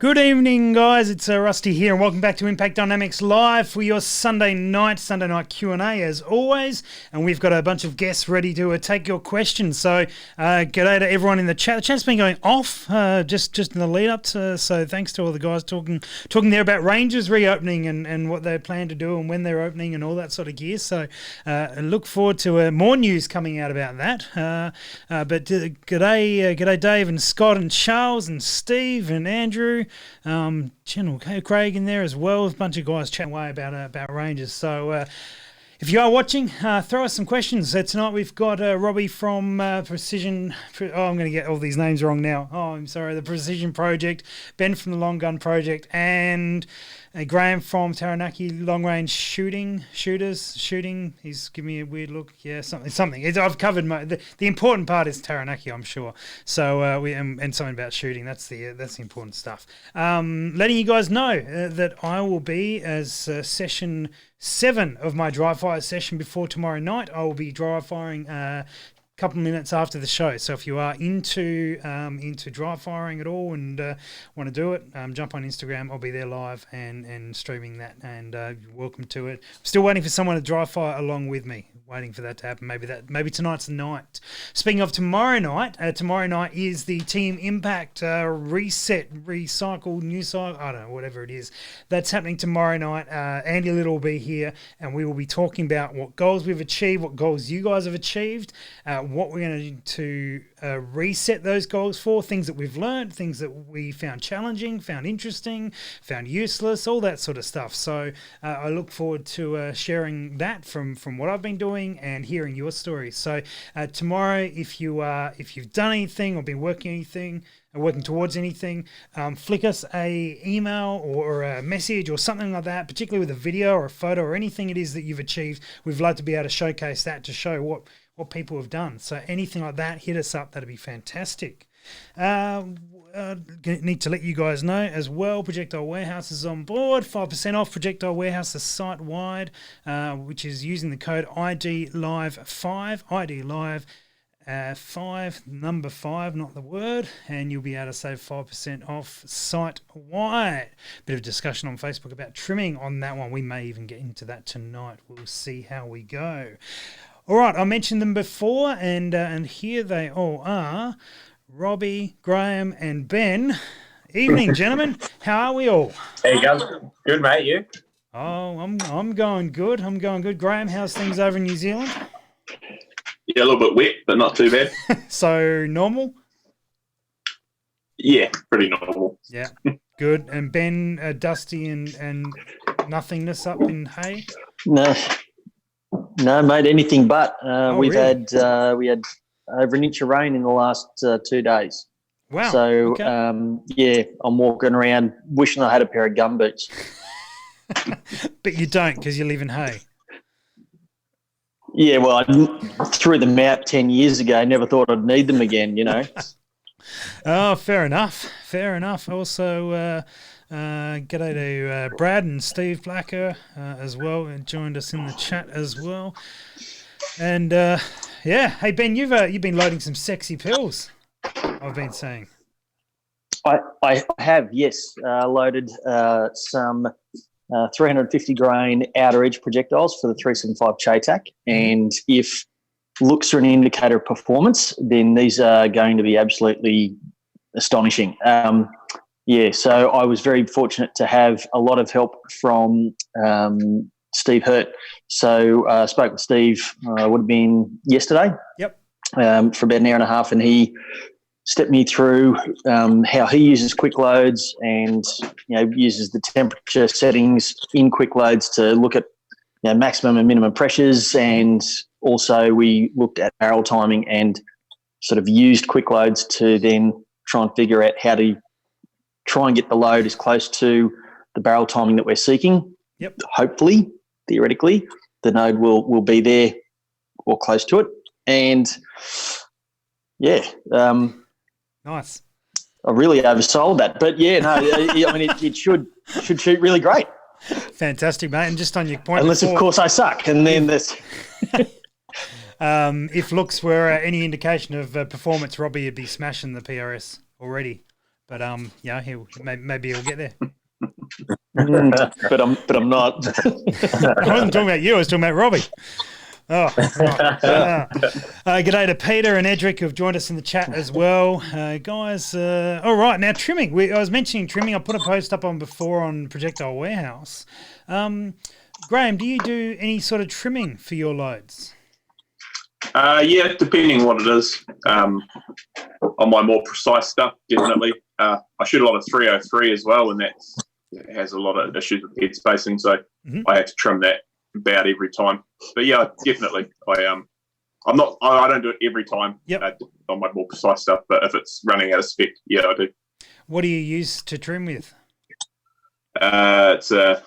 Good evening, guys. It's Rusty here, and welcome back to Impact Dynamics Live for your Sunday night Q&A, as always. And we've got a bunch of guests ready to take your questions. So, g'day to everyone in the chat. The chat's been going off just in the lead up to. So, thanks to all the guys talking there about Rangers reopening and what they plan to do and when they're opening and all that sort of gear. So, look forward to more news coming out about that. But g'day, Dave and Scott and Charles and Steve and Andrew. General Craig in there as well. A bunch of guys chatting away about Rangers. So if you are watching, throw us some questions. Tonight we've got Robbie from Precision. I'm going to get all these names wrong now. Oh, I'm sorry. The Precision Project, Ben from the Long Gun Project, and Graeme from Taranaki Long Range Shooting. He's giving me a weird look. Yeah, something. I've covered the important part is Taranaki, I'm sure. So and something about shooting. That's the important stuff. Letting you guys know that I will be as session 7 of my dry fire session before tomorrow night. I will be dry firing couple of minutes after the show. So if you are into dry firing at all and want to do it, jump on Instagram. I'll be there live and streaming that, and welcome to it. I'm still waiting for someone to dry fire along with me. Waiting for that to happen. Maybe tonight's the night. Speaking of tomorrow night is the Team Impact reset, recycle, new cycle, I don't know, whatever it is. That's happening tomorrow night. Andy Little will be here, and we will be talking about what goals we've achieved, what goals you guys have achieved, what we're going to reset those goals for, things that we've learned, things that we found challenging, found interesting, found useless, all that sort of stuff. So I look forward to sharing that from what I've been doing and hearing your stories. So tomorrow, if you've done anything or been working towards anything, flick us a email or a message or something like that, particularly with a video or a photo or anything it is that you've achieved. We'd love to be able to showcase that to show what people have done. So anything like that, hit us up. That'd be fantastic. Need to let you guys know as well, Projectile Warehouse is on board. 5% off Projectile Warehouse, the site wide, which is using the code IDLive5, IDLive 5, number 5, not the word, and you'll be able to save 5% off site wide. Bit of discussion on Facebook about trimming on that one. We may even get into that tonight. We'll see how we go. All right, I mentioned them before, and here they all are. Robbie, Graeme, and Ben. Evening, gentlemen. How are we all? There you go. Good, mate. You? Oh, I'm going good. Graeme, how's things over in New Zealand? Yeah, a little bit wet, but not too bad. So normal? Yeah, pretty normal. Yeah, good. And Ben, dusty and nothingness up in Hay? No, mate. Anything but. We really? had over an inch of rain in the last 2 days. Wow. So okay. I'm walking around wishing I had a pair of gum boots. But you don't because you live in Hay. Yeah, well, I threw them out 10 years ago. Never thought I'd need them again, you know. Oh, fair enough. Also, g'day to Brad and Steve Blacker as well, and joined us in the chat as well. And hey Ben, you've been loading some sexy pills, I've been saying. I have, yes, loaded some 350 grain outer edge projectiles for the 375 CHATAC, and if looks are an indicator of performance, then these are going to be absolutely astonishing. So I was very fortunate to have a lot of help from Steve Hurt. So I spoke with Steve, would have been yesterday. Yep. For about an hour and a half, and he stepped me through how he uses quick loads and uses the temperature settings in quick loads to look at maximum and minimum pressures, and also we looked at barrel timing and sort of used quick loads to then try and figure out how to try and get the load as close to the barrel timing that we're seeking. Yep. Hopefully, theoretically, the node will be there or close to it. And nice. I really oversold that, but it should shoot really great. Fantastic, mate. And just on your point, unless of course I suck, and then this. If looks were any indication of performance, Robbie would be smashing the PRS already. But maybe he'll get there. But I'm not. I wasn't talking about you. I was talking about Robbie. Oh, right. G'day to Peter and Edric who've joined us in the chat as well. Guys, all right, now trimming. I was mentioning trimming. I put a post up on before on Projectile Warehouse. Graeme, do you do any sort of trimming for your loads? Yeah, depending on what it is. On my more precise stuff, definitely. I shoot a lot of 303 as well, and it has a lot of issues with head spacing, so I have to trim that about every time. But yeah, definitely. I don't do it every time on my more precise stuff, but if it's running out of spec, yeah, I do. What do you use to trim with? It's a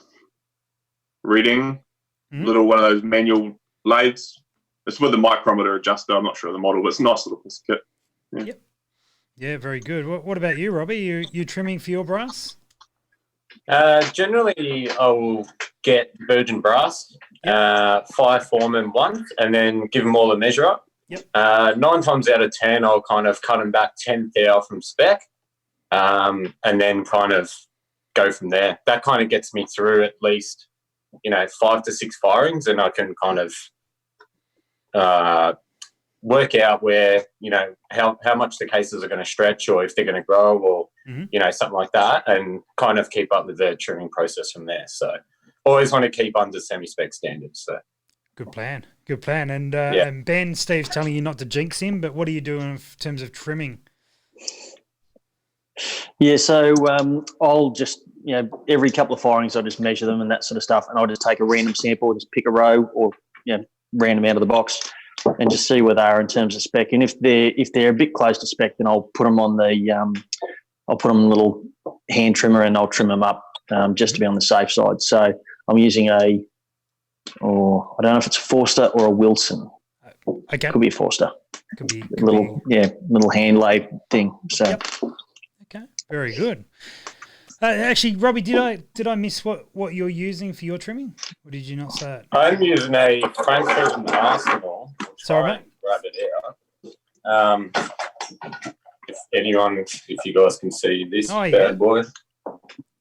Reading, little one of those manual lathes. It's with a micrometer adjuster. I'm not sure of the model, but it's a nice little piece of kit. Yeah. Yep. Yeah, very good. What about you, Robbie? You trimming for your brass? Generally, I will get virgin brass, 5 foreman ones, and then give them all a measure up. Yep. 9 times out of 10, I'll kind of cut them back 10th thou from spec, and then kind of go from there. That kind of gets me through at least, 5 to 6 firings, and I can kind of work out where, how much the cases are going to stretch or if they're going to grow or, something like that, and kind of keep up with the trimming process from there. So always want to keep under semi-spec standards. So Good plan. And Ben, Steve's telling you not to jinx him, but what are you doing in terms of trimming? Yeah, so I'll just, every couple of firings I'll just measure them and that sort of stuff, and I'll just take a random sample, just pick a row or, random out of the box and just see where they are in terms of spec. And if they're a bit close to spec, then I'll put them on I'll put them in a little hand trimmer and I'll trim them up just to be on the safe side. So I'm using I don't know if it's a Forster or a Wilson. Okay. Could be a Forster. Could be little hand lathe thing. So. Yep. Okay, very good. Actually, Robbie, did I miss what you're using for your trimming, or did you not say it? I'm using a Frank Frozen Arsenal. Sorry, mate. Grab it out. If you guys can see this bad boy.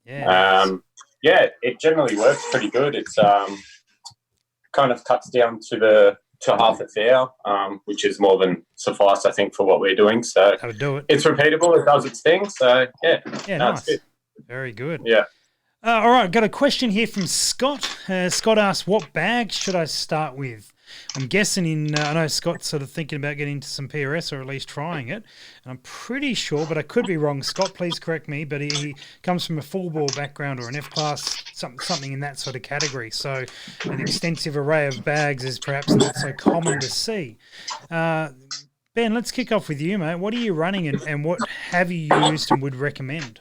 Yeah. It generally works pretty good. It's kind of cuts down to half a thou, which is more than suffice, I think, for what we're doing. So that'll do it. It's repeatable. It does its thing. So nice. Very good. Yeah. All right, got a question here from Scott. Scott asks, what bag should I start with? I'm guessing I know Scott's sort of thinking about getting into some PRS or at least trying it. And I'm pretty sure, but I could be wrong. Scott, please correct me, but he comes from a full bore background or an F-class, something in that sort of category. So an extensive array of bags is perhaps not so common to see. Ben, let's kick off with you, mate. What are you running and what have you used and would recommend?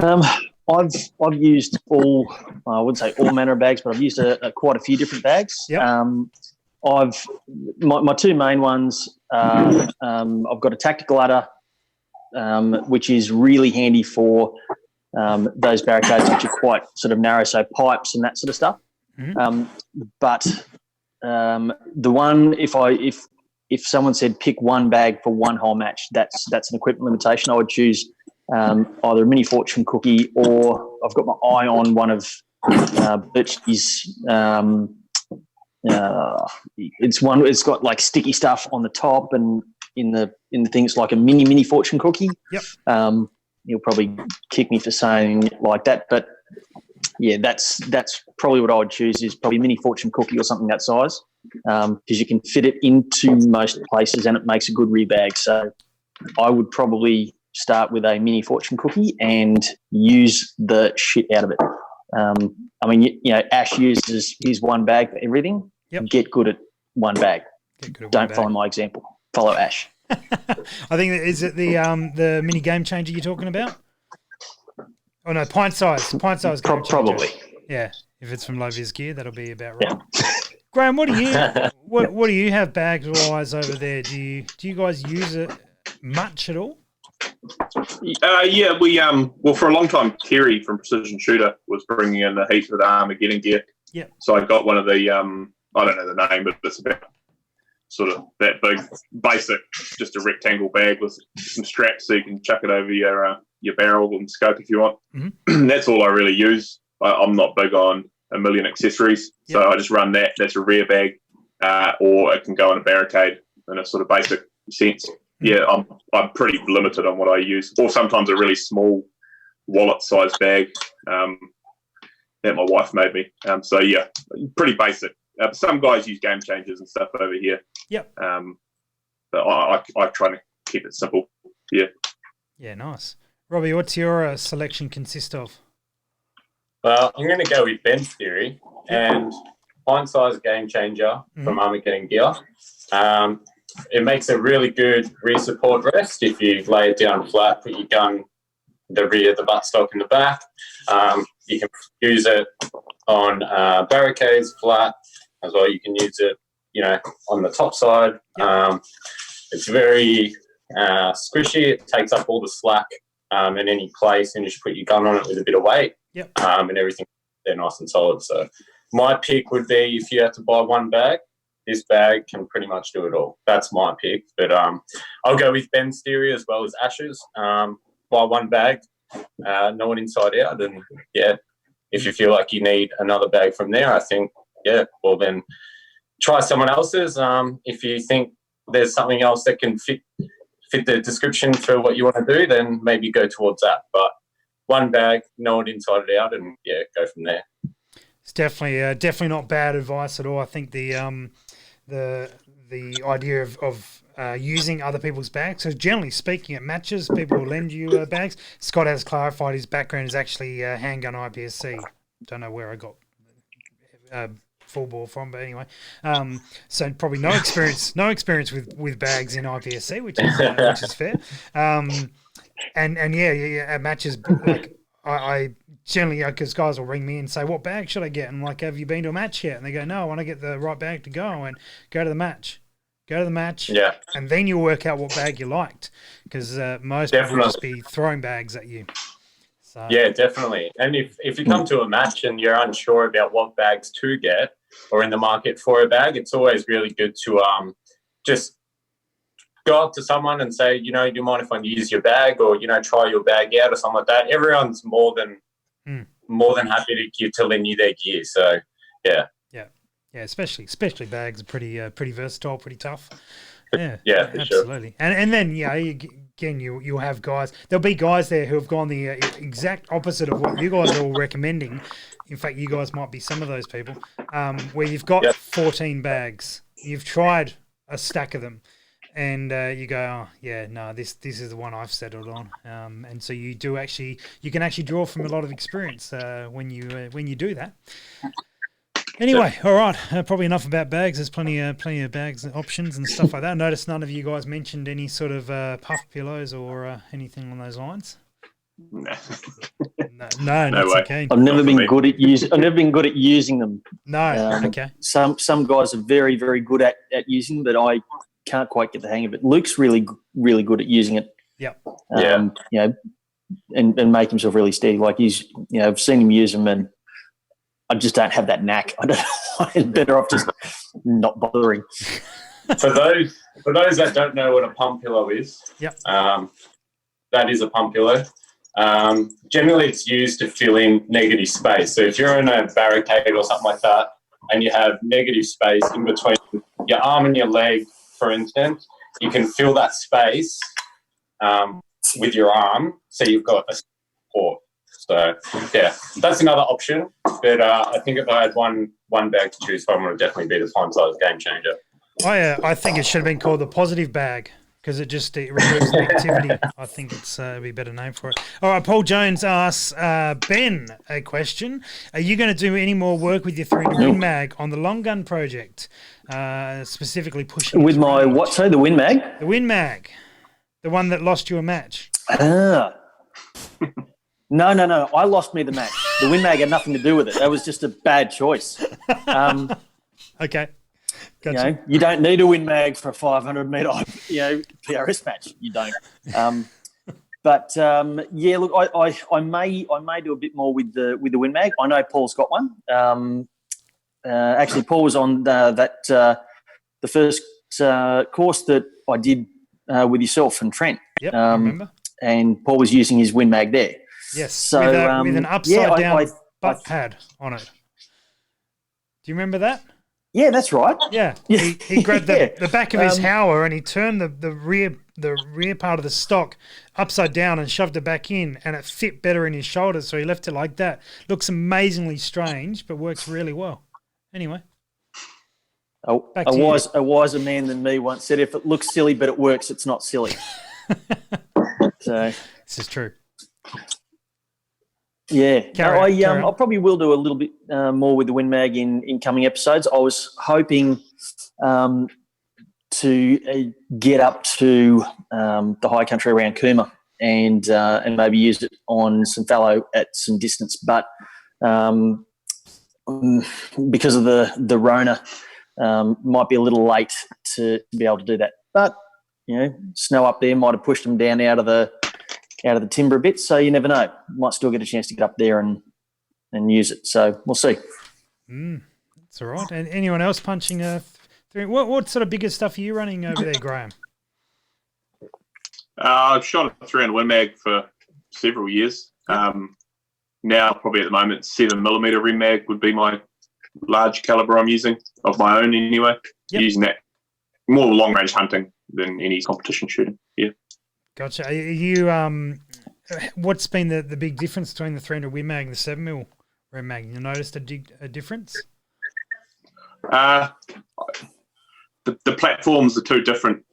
I've used I wouldn't say all manner of bags, but I've used quite a few different bags. Yep. My two main ones. I've got a tactical ladder, which is really handy for those barricades which are quite sort of narrow, so pipes and that sort of stuff. But the one, if someone said pick one bag for one whole match, that's an equipment limitation. I would choose either a mini fortune cookie, or I've got my eye on one of Birchie's. It's got like sticky stuff on the top, and in the things like a mini fortune cookie. Yep. You'll probably kick me for saying like that, but yeah, that's probably what I would choose, is probably a mini fortune cookie or something that size, because you can fit it into most places and it makes a good rear bag. So I would probably start with a mini fortune cookie and use the shit out of it. Ash uses his one bag for everything. Yep. Get good at one bag. Don't follow my example. Follow Ash. I think is it the mini game changer you're talking about? Oh no, pint size game changer. Probably. Yeah, if it's from Low Vis Gear, that'll be about right. Yeah. Graeme, what do you have bags wise over there? Do you guys use it much at all? Yeah, we for a long time, Kerry from Precision Shooter was bringing in a heap of the Armageddon gear. Yeah. So I got one of the I don't know the name, but it's about sort of that big, basic, just a rectangle bag with some straps so you can chuck it over your barrel and scope if you want. Mm-hmm. That's all I really use. I'm not big on a million accessories, so I just run that. That's a rear bag, or it can go in a barricade in a sort of basic sense. Yeah, I'm pretty limited on what I use, or sometimes a really small wallet-sized bag that my wife made me. So yeah, pretty basic. Some guys use game changers and stuff over here. Yep. But I try to keep it simple. Yeah. Yeah, nice. Robbie, what's your selection consist of? Well, I'm going to go with Ben's theory and pint size game changer from Armageddon Gear. It makes a really good rear support rest if you lay it down flat, put your gun the rear, the buttstock in the back. You can use it on barricades flat as well. You can use it, on the top side. It's very squishy. It takes up all the slack in any place, and you just put your gun on it with a bit of weight, and everything. They're nice and solid. So my pick would be, if you have to buy one bag, this bag can pretty much do it all. That's my pick. But I'll go with Ben's theory as well as Ash's. Buy one bag, know it inside out. And, if you feel like you need another bag from there, I think, well, then try someone else's. If you think there's something else that can fit the description for what you want to do, then maybe go towards that. But one bag, know it inside and out, and, go from there. It's definitely not bad advice at all. I think the idea of using other people's bags. So generally speaking, at matches, people will lend you bags. Scott has clarified his background is actually handgun IPSC. Don't know where I got full ball from, but anyway. So probably no experience with bags in IPSC, which is fair. And at matches, like I generally, because guys will ring me and say, what bag should I get? And I'm like, have you been to a match yet? And they go, no, I want to get the right bag to go. And go to the match. And then you'll work out what bag you liked, because most people will just be throwing bags at you. So. Yeah, definitely. And if you come to a match and you're unsure about what bags to get or in the market for a bag, it's always really good to just go up to someone and say, do you mind if I use your bag, or, try your bag out or something like that. Everyone's more than happy to lend you their gear. So, yeah. Yeah, especially bags are pretty versatile, pretty tough. Yeah, absolutely. Sure. And then again, you'll have guys. There'll be guys there who have gone the exact opposite of what you guys are all recommending. In fact, you guys might be some of those people, where you've got 14 bags. You've tried a stack of them, and you go, this is the one I've settled on. And so you can actually draw from a lot of experience when you do that. Anyway, all right. Probably enough about bags. There's plenty of bags and options and stuff like that. I noticed none of you guys mentioned any sort of puff pillows or anything along those lines. No, that's way. Okay. I've never been good at using them. No, okay. Some guys are very, very good at using them, but I can't quite get the hang of it. Luke's really, really good at using it. Yeah. And make himself really steady. Like I've seen him use them, and I just don't have that knack. I don't know. I'm better off just not bothering. For those that don't know what a pump pillow is, that is a pump pillow. Generally, it's used to fill in negative space. So if you're in a barricade or something like that, and you have negative space in between your arm and your leg, for instance, you can fill that space with your arm, so you've got a support. So, that's another option. But I think if I had one bag to choose from, it would definitely be the pint size game changer. I think it should have been called the positive bag, because it removes negativity. I think it's be a better name for it. All right, Paul Jones asks Ben a question. Are you going to do any more work with your 3D Win Mag on the long gun project, specifically pushing with my range? what? So the Win Mag? The Win Mag, the one that lost you a match. No. I lost me the match. The Win Mag had nothing to do with it. That was just a bad choice. Okay. Gotcha. You don't need a Win Mag for a 500 metre, PRS match. You don't. Look, I may do a bit more with the Win Mag. I know Paul's got one. Actually, Paul was on the first course that I did with yourself and Trent. Yep, I remember. And Paul was using his wind mag there. Yes, so, with an upside down butt pad on it. Do you remember that? Yeah, that's right. Yeah, he grabbed the back of his howler and he turned the rear part of the stock upside down and shoved it back in, and it fit better in his shoulders, so he left it like that. Looks amazingly strange, but works really well. Anyway. A wiser man than me once said, if it looks silly but it works, it's not silly. So this is true. Yeah, I probably will do a little bit more with the Wind Mag in coming episodes. I was hoping to get up to the high country around Cooma and maybe use it on some fallow at some distance, but because of the Rona, might be a little late to be able to do that. But snow up there might have pushed them down out of the timber a bit, so you never know. Might still get a chance to get up there and use it. So we'll see. That's all right. And anyone else punching through? What sort of bigger stuff are you running over there, Graeme? I've shot a 300 Win Mag for several years. Now, probably at the moment, 7mm Win Mag would be my large caliber I'm using, of my own anyway. Yep. Using that more long range hunting than any competition shooting. Yeah. Gotcha. Are you what's been the big difference between the 300 Win Mag and the 7mm Win Mag? You noticed a difference? The platforms are two different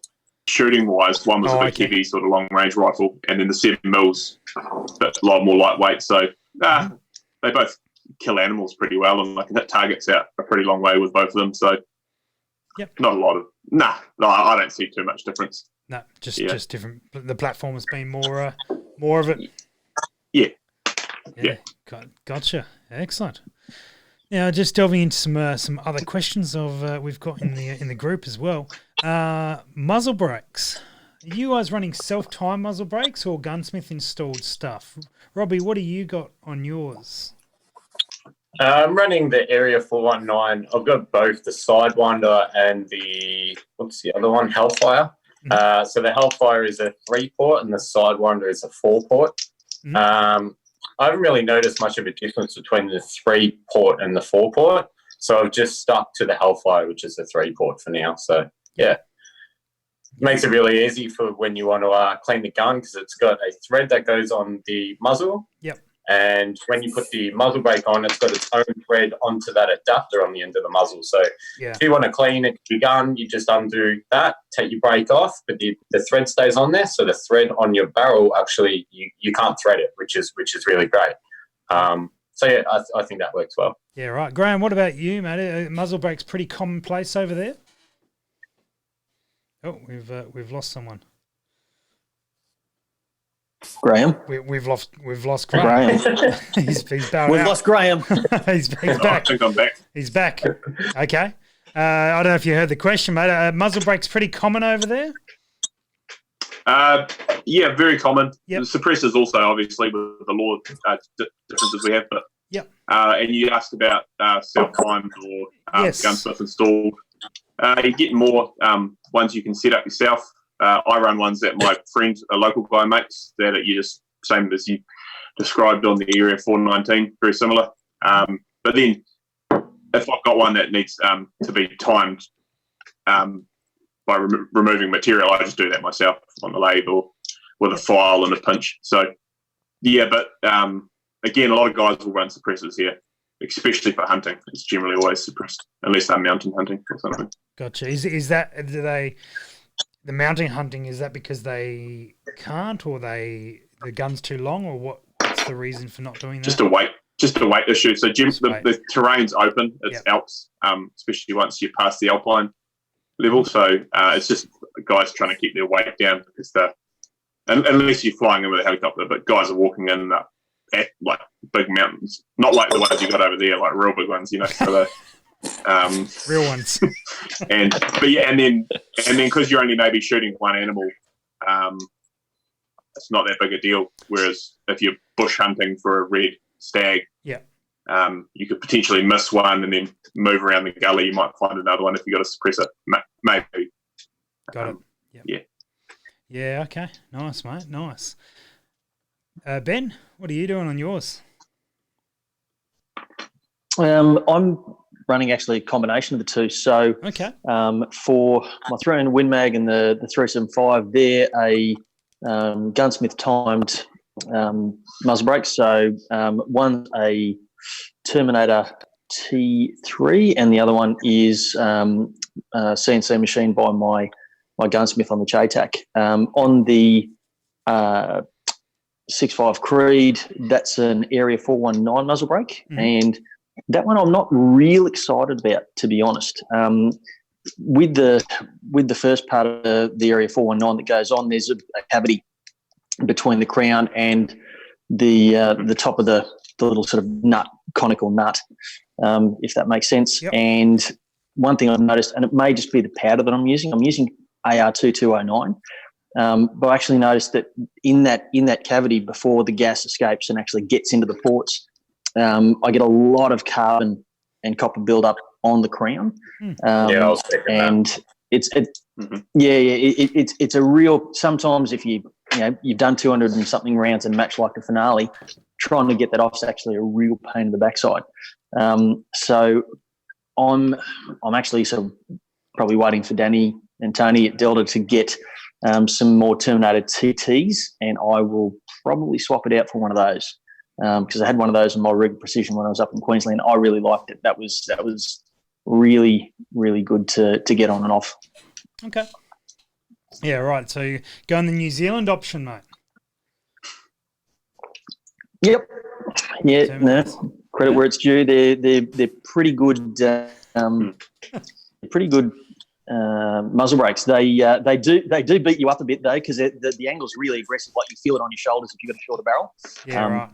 shooting wise. One was a bit heavy, sort of long range rifle, and then the 7mm a lot more lightweight. So they both kill animals pretty well, and I can hit targets out a pretty long way with both of them. So not a lot of I don't see too much difference. No, just different. The platform has been more of it. Yeah. Gotcha. Excellent. Now, just delving into some other questions we've got in the group as well. Muzzle brakes. Are you guys running self-time muzzle brakes or gunsmith installed stuff? Robbie, what do you got on yours? I'm running the Area 419. I've got both the Sidewinder and the other one, Hellfire. So the Hellfire is a 3-port and the Sidewinder is a 4-port. I haven't really noticed much of a difference between the 3-port and the 4-port. So I've just stuck to the Hellfire, which is a 3-port for now. So, yeah. Makes it really easy for when you want to clean the gun, because it's got a thread that goes on the muzzle. Yep. And when you put the muzzle brake on, it's got its own thread onto that adapter on the end of the muzzle. So if you want to clean your gun, you just undo that, take your brake off, but the thread stays on there. So the thread on your barrel, actually, you can't thread it, which is really great. So yeah, I think that works well. Yeah, right. Graeme, what about you, mate? Muzzle brake's pretty commonplace over there. Oh, we've lost someone. Graham. We've lost Graeme. he's back. We've lost Graham. he's back. I think I'm back. He's back. Okay. I don't know if you heard the question, mate. Muzzle brake's pretty common over there. Yeah, very common. Yep. The suppressors also, obviously, with the law differences we have. But and you asked about self-timed or gunsmith installed. You get more ones you can set up yourself. I run ones that my friend, a local guy, makes that you just same as you described on the Area 419, very similar. But then if I've got one that needs to be timed by removing material, I just do that myself on the lathe or with a file and a pinch. So yeah, but again, a lot of guys will run suppressors here, especially for hunting. It's generally always suppressed unless they're mountain hunting or something. Gotcha. Is that the mountain hunting, is that because they can't, or the gun's too long, or what's the reason for not doing that? Just a weight issue. So the terrain's open, it's Alps, especially once you pass the Alpine level. So it's just guys trying to keep their weight down, because unless you're flying in with a helicopter, but guys are walking in at like big mountains, not like the ones you got over there, like real big ones, so real ones. and then because you're only maybe shooting one animal, it's not that big a deal. Whereas if you're bush hunting for a red stag, you could potentially miss one and then move around the gully. You might find another one if you got a suppressor, maybe. Got it. Yep. Yeah. Yeah, okay. Nice, mate. Nice. Ben, what are you doing on yours? I'm running actually a combination of the two. So Okay. for my 300 Win Mag and the 375, they're a gunsmith timed muzzle brake. So one's a Terminator T3 and the other one is CNC machine by my gunsmith on the JTAC. On the 6.5 Creed, that's an Area 419 muzzle brake, and that one I'm not real excited about, to be honest. With the first part of the Area 419 that goes on, there's a cavity between the crown and the top of the little sort of conical nut, if that makes sense. Yep. And one thing I've noticed, and it may just be the powder that I'm using AR2209. But I actually noticed that in that cavity before the gas escapes and actually gets into the ports, I get a lot of carbon and copper buildup on the crown. I was thinking and that. it's a real. Sometimes if you've done 200 and something rounds and match like the finale, trying to get that off is actually a real pain in the backside. So I'm actually sort of probably waiting for Danny and Tony at Delta to get some more Terminator TTs, and I will probably swap it out for one of those because I had one of those in my rig precision when I was up in Queensland. I really liked it. That was really, really good to get on and off. Okay. Yeah, right. So you go on the New Zealand option, mate. Yep. Yeah. No, credit where it's due. They're pretty good. Pretty good muzzle brakes. They do beat you up a bit though, because the angle's really aggressive. Like you feel it on your shoulders if you've got a shorter barrel. Yeah, right.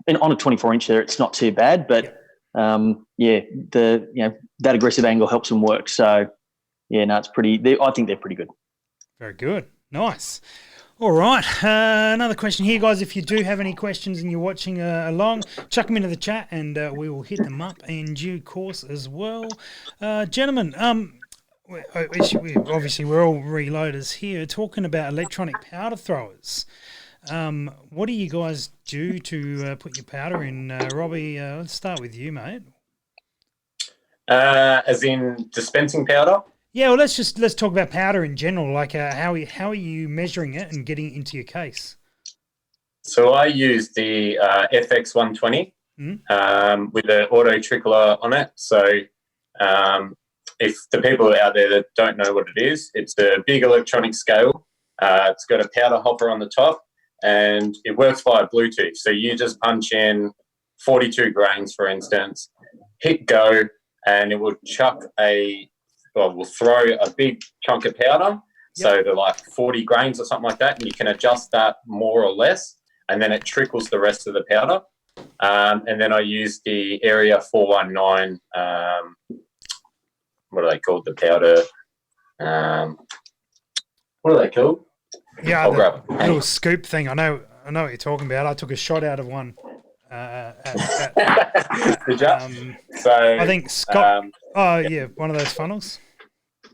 And on a 24-inch there, it's not too bad, but that aggressive angle helps them work. So yeah, no, it's pretty. I think they're pretty good. Very good. Nice. All right. Another question here, guys. If you do have any questions and you're watching along, chuck them into the chat and we will hit them up in due course as well. Gentlemen, obviously we're all reloaders here, talking about electronic powder throwers. What do you guys do to put your powder in? Robbie, let's start with you, mate. As in dispensing powder? Yeah, well, let's talk about powder in general. Like, how are you measuring it and getting it into your case? So I use the FX 120 with an auto trickler on it. So if the people out there that don't know what it is, it's a big electronic scale. It's got a powder hopper on the top, and it works via Bluetooth. So you just punch in 42 grains, for instance, hit go, and it will will throw a big chunk of powder, so to like 40 grains or something like that, and you can adjust that more or less, and then it trickles the rest of the powder. And then I use the Area 419, what are they called, the powder? What are they called? Yeah, I'll grab the little scoop thing. I know what you're talking about. I took a shot out of one. Did you? So I think Scott. One of those funnels.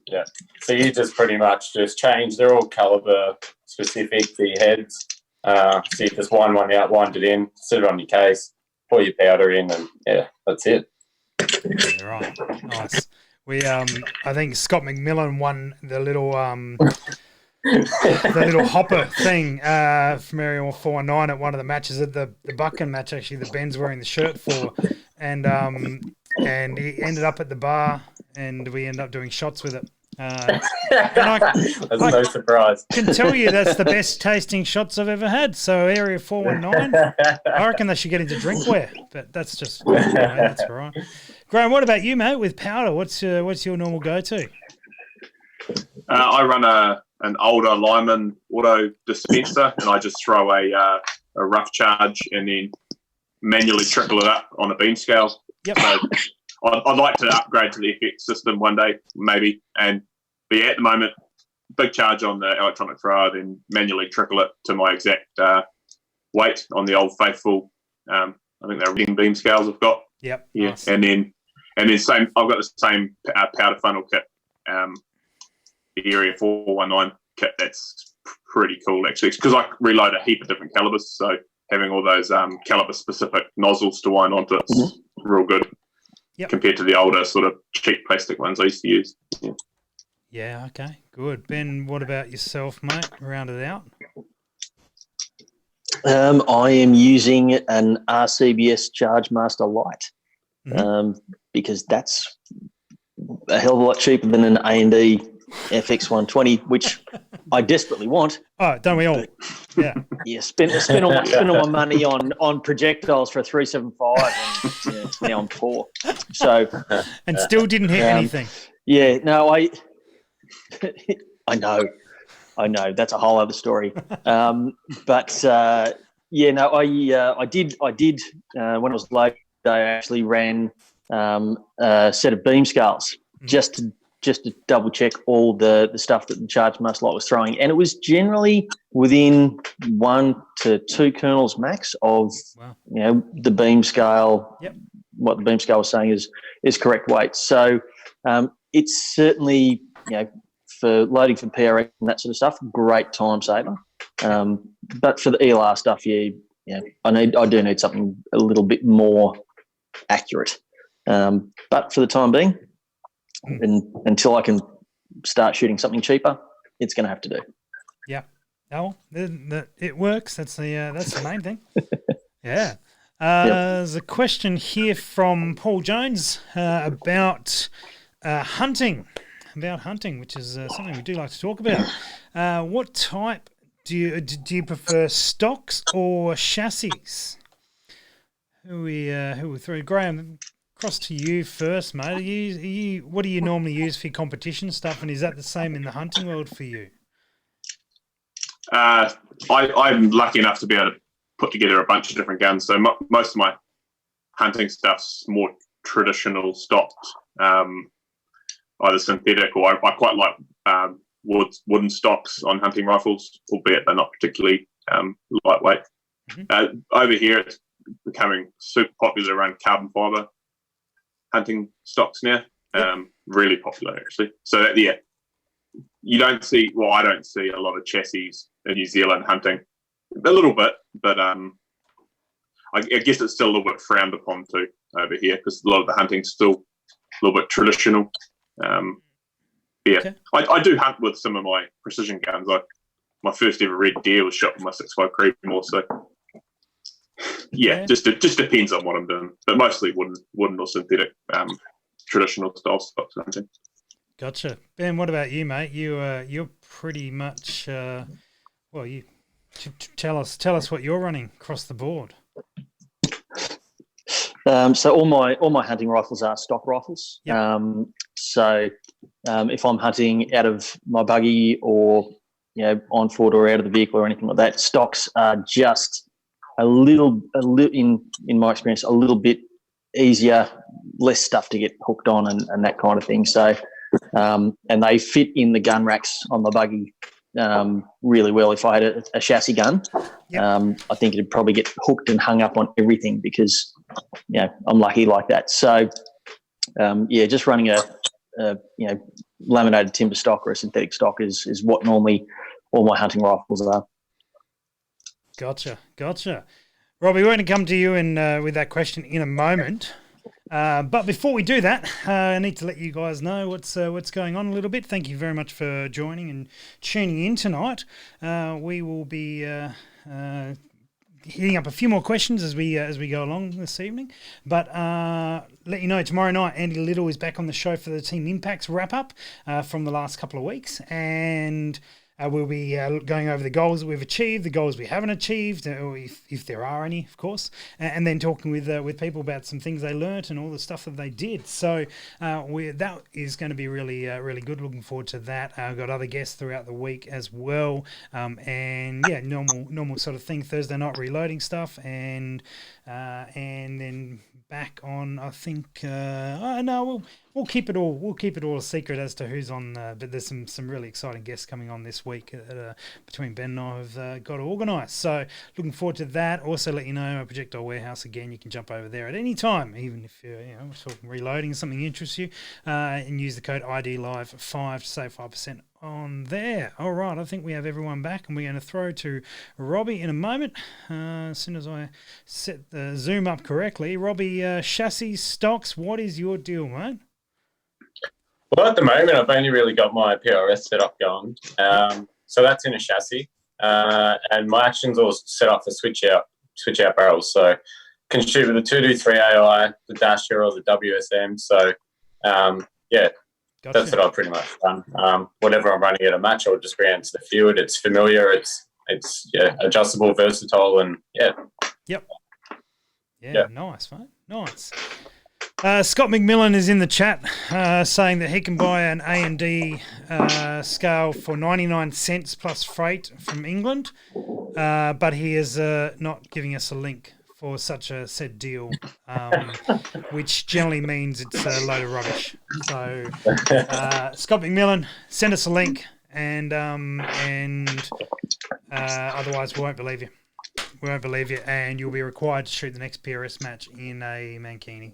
Yeah. So you just pretty much just change. They're all caliber specific for your heads. So you just wind one out, wind it in, sit it on your case, pour your powder in, and yeah, that's it. Yeah, right. Nice. We I think Scott McMillan won the little hopper thing from Area 419 at one of the matches, at the Buchan match actually, that Ben's wearing the shirt for, and he ended up at the bar and we ended up doing shots with it. That's no surprise. I can tell you that's the best tasting shots I've ever had. So Area 419, I reckon they should get into drinkware, but that's just that's all right. Graeme, what about you, mate? With powder, what's your normal go-to? I run an older Lyman auto dispenser, and I just throw a rough charge and then manually trickle it up on a beam scale. Yep. So I'd like to upgrade to the FX system one day, maybe. But yeah, at the moment, big charge on the electronic thrower, then manually trickle it to my exact weight on the old faithful. I think they're reading beam scales I've got. Yep. Yeah, nice. and then same. I've got the same powder funnel kit. Area 419 kit. That's pretty cool, actually, because I reload a heap of different calibers, so having all those caliber-specific nozzles to wind onto it's real good compared to the older sort of cheap plastic ones I used to use. Yeah, okay, good. Ben, what about yourself, mate? Round it out. I am using an RCBS Chargemaster Lite because that's a hell of a lot cheaper than an A&D FX120, which I desperately want. Oh, don't we all? Yeah. Yeah, spent all my money on projectiles for a 375, and now I'm poor. So and still didn't hit anything. Yeah, no, I know. That's a whole other story. But yeah, no, I did when I was late. I actually ran a set of beam scales just to double check all the stuff that the Chargemaster Lite was throwing, and it was generally within 1 to 2 kernels max of the beam scale. Yep. What the beam scale was saying is correct weight. So it's certainly for loading for PRX and that sort of stuff, great time saver. But for the ELR stuff, I do need something a little bit more accurate. But for the time being, until I can start shooting something cheaper, it's going to have to do. Yeah. Oh, it works. That's the main thing. Yeah. There's a question here from Paul Jones about hunting. About hunting, which is something we do like to talk about. What type do you prefer, stocks or chassis? Who we through? Graeme, across to you first, mate. What do you normally use for your competition stuff, and is that the same in the hunting world for you? I'm lucky enough to be able to put together a bunch of different guns. So most of my hunting stuff's more traditional stocked. Either synthetic or I quite like wooden stocks on hunting rifles, albeit they're not particularly lightweight. Over here, it's becoming super popular around carbon fibre hunting stocks now. Really popular, actually. So, you don't see, I don't see a lot of chassis in New Zealand hunting. A little bit, but I guess it's still a little bit frowned upon too over here because a lot of the hunting's still a little bit traditional. I do hunt with some of my precision guns. My first ever red deer was shot with my 6.5 Creedmoor. So just depends on what I'm doing, but mostly wooden or synthetic traditional style stocks hunting. Gotcha. Ben, what about you, mate? You're pretty much you tell us what you're running across the board. So all my hunting rifles are stock rifles. Yep. So if I'm hunting out of my buggy or on foot or out of the vehicle or anything like that, stocks are just a little in my experience a little bit easier, less stuff to get hooked on and that kind of thing. So and they fit in the gun racks on the buggy really well. If I had a chassis gun, I think it'd probably get hooked and hung up on everything because I'm lucky like that. So just running a laminated timber stock or a synthetic stock is what normally all my hunting rifles are. Gotcha. Robbie, we're going to come to you with that question in a moment. But before we do that, I need to let you guys know what's going on a little bit. Thank you very much for joining and tuning in tonight. We will be hitting up a few more questions as we go along this evening. But let you know, tomorrow night, Andy Little is back on the show for the Team Impacts wrap-up from the last couple of weeks. And we'll be going over the goals that we've achieved, the goals we haven't achieved, or if there are any, of course, and then talking with people about some things they learnt and all the stuff that they did. So that is going to be really really good. Looking forward to that. I've got other guests throughout the week as well, and normal sort of thing. Thursday night reloading stuff, and then back on. I think we'll we'll keep it all a secret as to who's on. But there's some really exciting guests coming on this week between Ben and I have got organised. So looking forward to that. Also, let you know, Projectile Warehouse again. You can jump over there at any time, even if you're talking reloading, something interests you, and use the code IDLive5 to save 5% on there. All right, I think we have everyone back, and we're going to throw to Robbie in a moment. As soon as I set the Zoom up correctly, Robbie, chassis stocks. What is your deal, mate? Well, at the moment, I've only really got my PRS setup going. So that's in a chassis. And my action's all set up for switch out barrels. So can shoot with the 223 AI, the Dasher or the WSM. So, yeah, Gotcha. that's what I've pretty much done. Whatever I'm running at a match, I'll just bring it to the field. It's familiar. It's adjustable, versatile, and yeah. Yep. Yeah. Nice, mate. Nice. Scott McMillan is in the chat saying that he can buy an A&D scale for 99 cents plus freight from England, but he is not giving us a link for such a said deal, which generally means it's a load of rubbish. So, Scott McMillan, send us a link, and otherwise we won't believe you. We won't believe you, and you'll be required to shoot the next PRS match in a mankini.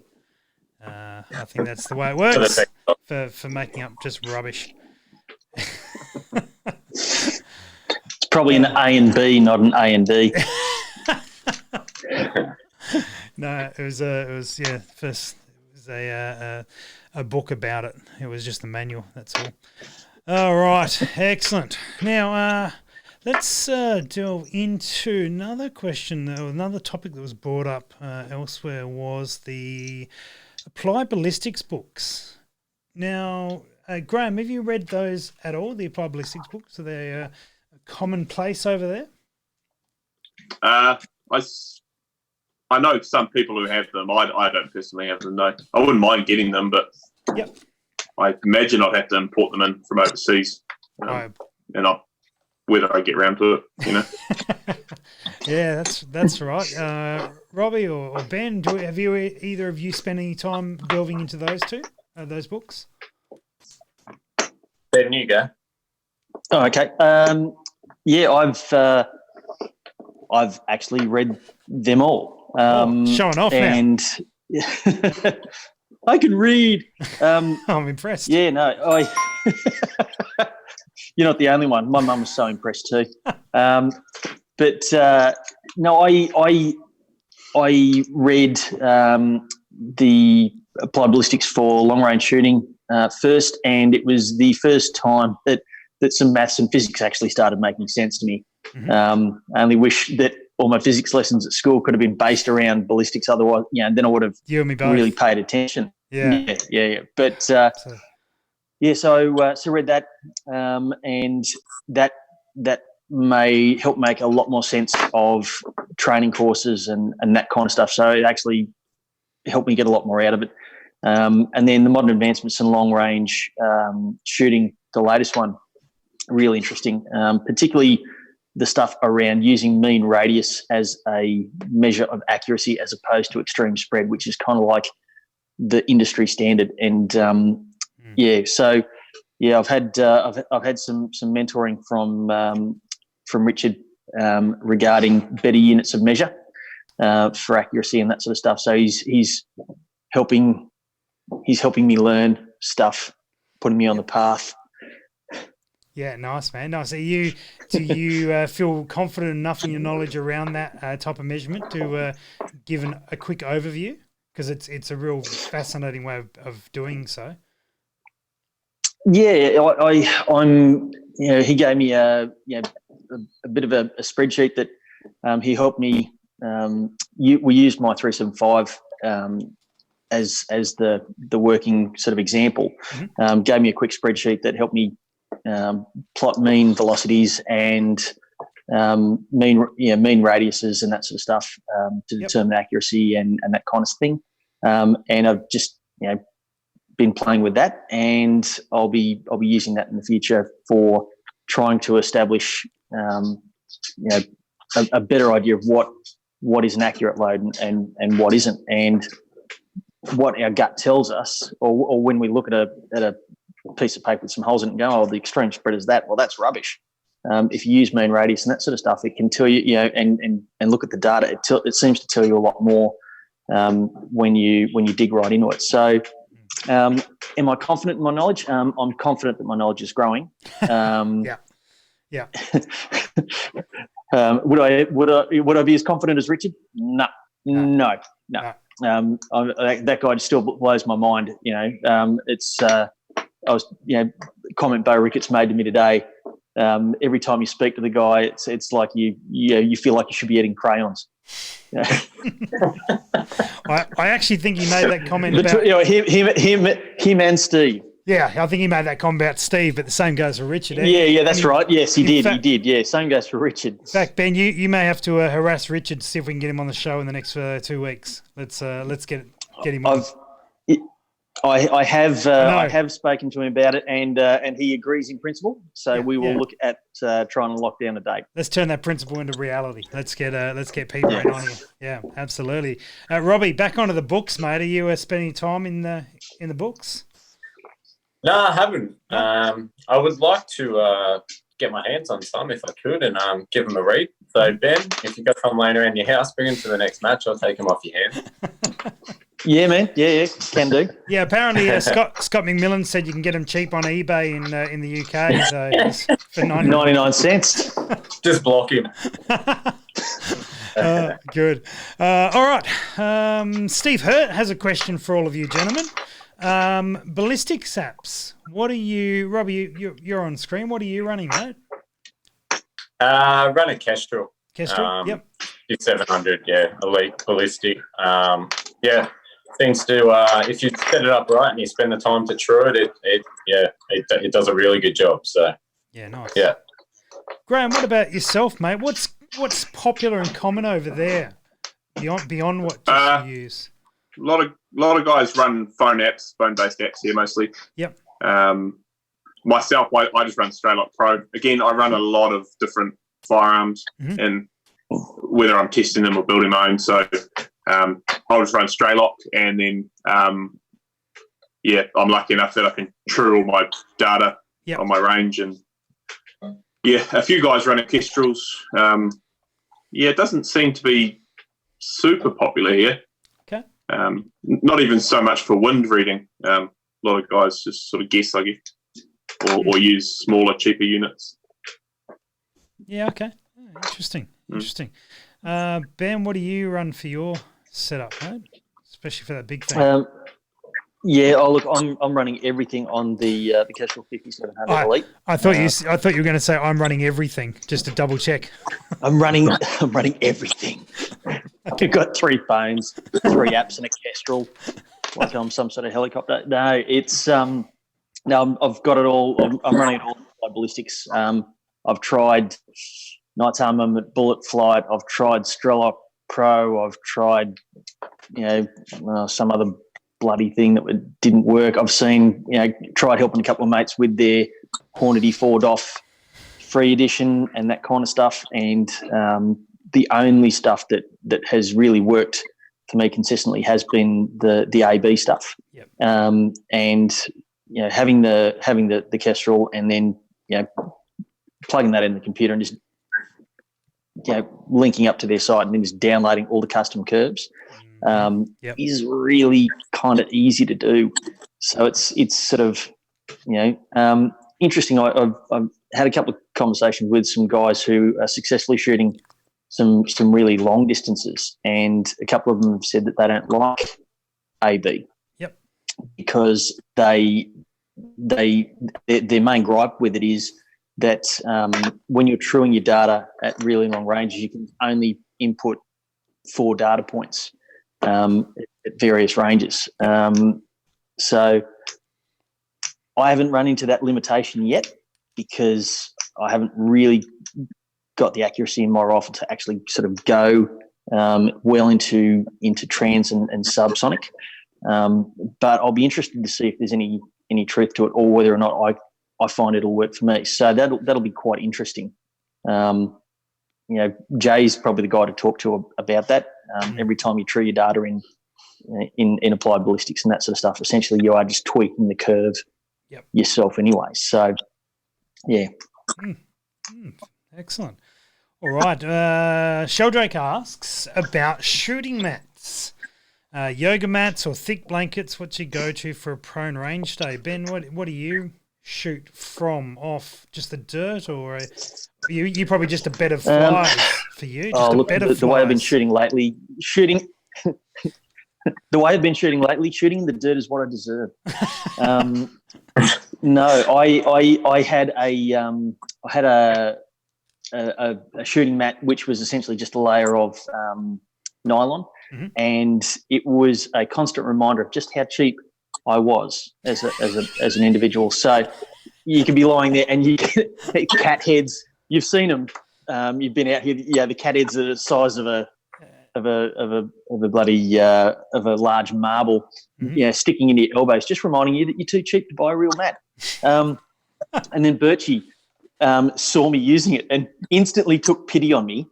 I think that's the way it works for making up just rubbish. It's probably an A and B, not an A and D. No, it was a book about it. It was just a manual. That's all. All right, excellent. Now let's delve into another question. Another topic that was brought up elsewhere was the Applied Ballistics books. Now, Graeme, have you read those at all? The Applied Ballistics books, are they a commonplace over there? I know some people who have them. I don't personally have them, no. I wouldn't mind getting them, but yep. I imagine I'd have to import them in from overseas. Whether I get around to it, Yeah, that's right. Robbie or Ben, have you either of you spent any time delving into those books? Ben, you go. Oh, okay. Yeah, I've actually read them all. Showing off and I can read. I'm impressed. Yeah, no, you're not the only one. My mum was so impressed too. But no, I read the Applied Ballistics for long range shooting first, and it was the first time that some maths and physics actually started making sense to me. Mm-hmm. I only wish that all my physics lessons at school could have been based around ballistics. Otherwise, then I would have really paid attention. Yeah. But so read that, and that may help make a lot more sense of training courses and that kind of stuff. So it actually helped me get a lot more out of it. And then the modern advancements in long range shooting, the latest one, really interesting, particularly the stuff around using mean radius as a measure of accuracy as opposed to extreme spread, which is kind of like the industry standard. And I've had some mentoring from Richard regarding better units of measure for accuracy and that sort of stuff. So he's helping me learn stuff, putting me on the path. Yeah, nice, man. Nice. Do you feel confident enough in your knowledge around that type of measurement to give a quick overview? Because it's a real fascinating way of doing so. Yeah, I'm. He gave me a bit of a spreadsheet that he helped me. We used my 375 as the working sort of example. Mm-hmm. Gave me a quick spreadsheet that helped me plot mean velocities and mean radiuses and that sort of stuff to determine accuracy and that kind of thing. And I've just been playing with that, and I'll be using that in the future for trying to establish a better idea of what is an accurate load and what isn't. And what our gut tells us, or when we look at a piece of paper with some holes in it and go, oh, the extreme spread is that. Well, that's rubbish. If you use mean radius and that sort of stuff, it can tell you, and look at the data. It seems to tell you a lot more when you dig right into it. So, am I confident in my knowledge? I'm confident that my knowledge is growing. Yeah. Would I be as confident as Richard? No. That guy still blows my mind. I was, comment Bo Ricketts made to me today. Every time you speak to the guy, it's like you feel like you should be eating crayons. I actually think he made that comment about him and Steve. Yeah, I think he made that comment about Steve, but the same goes for Richard. That's right. Yes, he did. Yeah, same goes for Richard. In fact, Ben, you may have to harass Richard to see if we can get him on the show in the next 2 weeks. Let's get him on. I have spoken to him about it, and he agrees in principle. So we will look at trying to lock down a date. Let's turn that principle into reality. Let's get Pete Brain on here. Yeah, absolutely. Robbie, back onto the books, mate. Are you spending time in the books? No, I haven't. I would like to get my hands on some if I could and give them a read. So, Ben, if you've got some laying around your house, bring them to the next match. I'll take them off your hands. Yeah, man. Yeah, can do. Yeah, apparently Scott McMillan said you can get them cheap on eBay in the UK. So for 99 cents. Just block him. Good. All right. Steve Hurt has a question for all of you gentlemen. Ballistics apps. What are you, Robbie? You're on screen. What are you running, mate? Run a Kestrel. Kestrel. Yep. 700. Yeah, elite ballistic. Things to if you set it up right and you spend the time to true it, it does a really good job. So yeah, nice. Yeah. Graeme, what about yourself, mate? What's popular and common over there beyond what you use? A lot of guys run phone-based apps here mostly. Yep. Myself, I just run Straight Lock Pro. Again, I run a lot of different firearms, and whether I'm testing them or building my own. So I'll just run Straight Lock, and then I'm lucky enough that I can true all my data on my range. And a few guys running Kestrels. It doesn't seem to be super popular here. Okay. Not even so much for wind reading. A lot of guys just sort of guess, I guess, or use smaller, cheaper units. Yeah, okay. Interesting. Ben, what do you run for your setup, mate? Especially for that big thing. I'm running everything on the Kestrel 5700 Elite. I thought you were going to say I'm running everything, just to double check. I'm running everything. I've got 3 phones, 3 apps, and a Kestrel, like I'm some sort of helicopter. No, it's I've got it all. I'm running it all by ballistics. I've tried Knights Armament, Bullet Flight. I've tried Strelok Pro. I've tried some other bloody thing that didn't work. I've tried helping a couple of mates with their Hornady 4DOF free edition and that kind of stuff, and the only stuff that has really worked for me consistently has been the AB stuff. Yep. Having the Kestrel and then plugging that in the computer and just linking up to their site and then just downloading all the custom curves is really kind of easy to do. So it's sort of interesting. I've had a couple of conversations with some guys who are successfully shooting some really long distances, and a couple of them have said that they don't like AB. Yep. Because their main gripe with it is that when you're truing your data at really long ranges, you can only input 4 data points at various ranges. So I haven't run into that limitation yet because I haven't really got the accuracy in my rifle to actually sort of go well into trans and subsonic. But I'll be interested to see if there's any truth to it, or whether or not I find it'll work for me. So that'll be quite interesting. Jay's probably the guy to talk to about that. Every time you true your data in applied ballistics and that sort of stuff. Essentially, you are just tweaking the curve yourself anyway. So, yeah. Excellent. All right. Sheldrake asks about shooting mats. Yoga mats or thick blankets, what's your go-to for a prone range day? Ben, what do you shoot from? Off just the dirt, or you probably just a bed of flies for you? The way I've been shooting lately, shooting the dirt is what I deserve. No, I had a shooting mat which was essentially just a layer of nylon, and it was a constant reminder of just how cheap I was as an individual. So you could be lying there and you get cat heads. You've seen them. You've been out here. Yeah, the cat heads are the size of a large marble. Sticking into your elbows, just reminding you that you're too cheap to buy a real mat. And then Birchie saw me using it and instantly took pity on me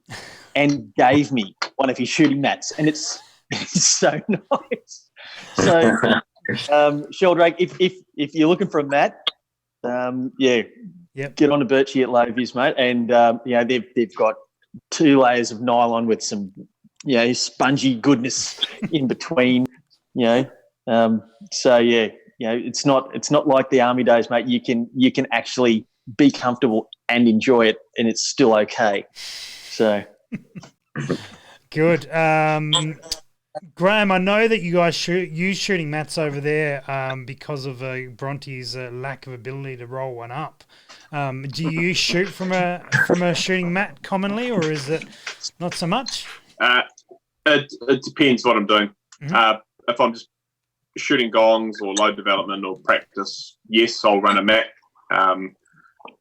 and gave me one of his shooting mats, and it's so nice. So, Sheldrake, if you're looking for a mat, get on to Birchie at Lovies, mate, and they've got 2 layers of nylon with some spongy goodness in between. It's not like the army days, mate. You can actually be comfortable and enjoy it, and it's still okay. So good. Graeme, I know that you guys use shooting mats over there because of Bronte's lack of ability to roll one up. Do you shoot from a shooting mat commonly, or is it not so much? It depends what I'm doing. If I'm just shooting gongs or load development or practice, yes, I'll run a mat.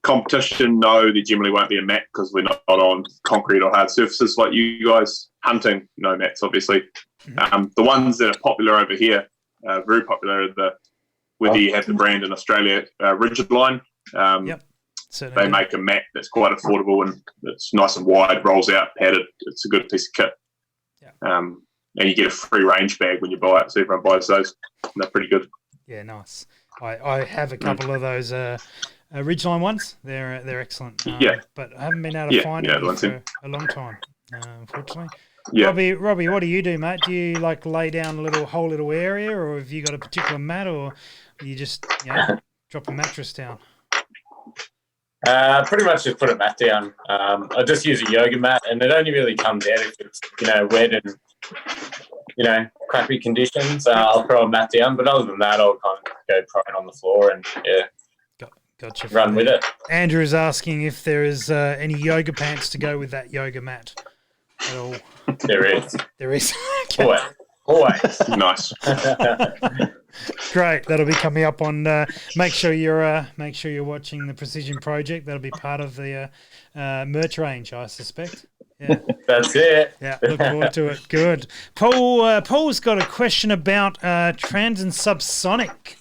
Competition, no, there generally won't be a mat because we're not on concrete or hard surfaces like you guys. Hunting, no mats, obviously. The ones that are popular over here, very popular, whether you have the brand in Australia, Ridgeline. They make a mat that's quite affordable and it's nice and wide, rolls out, padded. It's a good piece of kit. And you get a free range bag when you buy it, so everyone buys those. And they're pretty good. Yeah, nice. I have a couple of those Ridgeline ones. They're excellent. But I haven't been able to find any for a long time, unfortunately. Yeah. Robbie, what do you do, mate? Do you like lay down a whole little area, or have you got a particular mat, or you just drop a mattress down? Pretty much just put a mat down. I just use a yoga mat, and it only really comes out if it's wet and crappy conditions. I'll throw a mat down, but other than that, I'll kind of go prone on the floor and gotcha. Run with it. Andrew is asking if there is any yoga pants to go with that yoga mat at all. There is. There is. Always. Nice. Great. That'll be coming up on. Make sure you're watching the Precision Project. That'll be part of the merch range, I suspect. Yeah. That's it. Yeah, look forward to it. Good. Paul's got a question about trans and subsonic.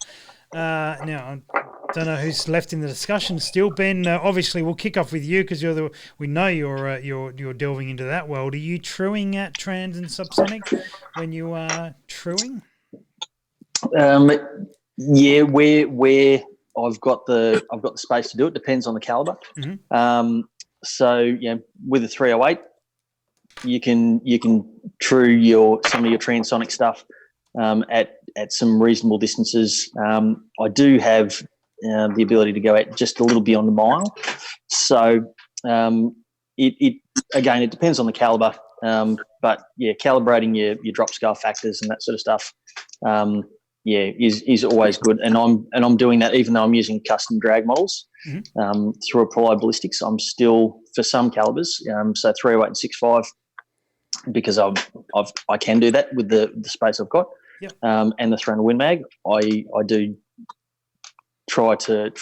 Now, I don't know who's left in the discussion still. Ben, obviously, we'll kick off with you because we know you're delving into that world. Are you truing at trans and subsonic when you are truing? Yeah, where I've got the space to do it depends on the caliber. So with a 308, you can true some of your transonic stuff at some reasonable distances. I do have the ability to go out just a little beyond a mile. So it depends on the caliber. But calibrating your drop scale factors and that sort of stuff, is always good. And I'm doing that even though I'm using custom drag models through Applied Ballistics. I'm still, for some calibers, so 308 and 6.5, because I can do that with the space I've got. Yep. And the Throne Win Mag, I do try to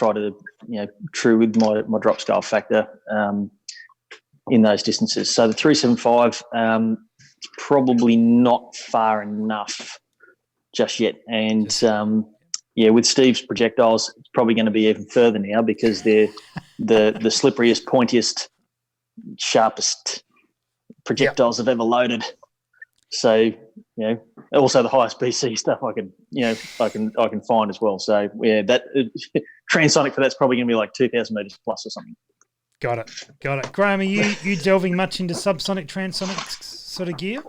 true with my drop scale factor in those distances. So the 375, it's probably not far enough just yet. And with Steve's projectiles, it's probably going to be even further now because they're the slipperiest, pointiest, sharpest projectiles I've ever loaded. So also the highest BC stuff I can find as well. So yeah, that transonic for that's probably going to be like 2,000 meters plus or something. Got it. Graeme, are you delving much into subsonic, transonic sort of gear?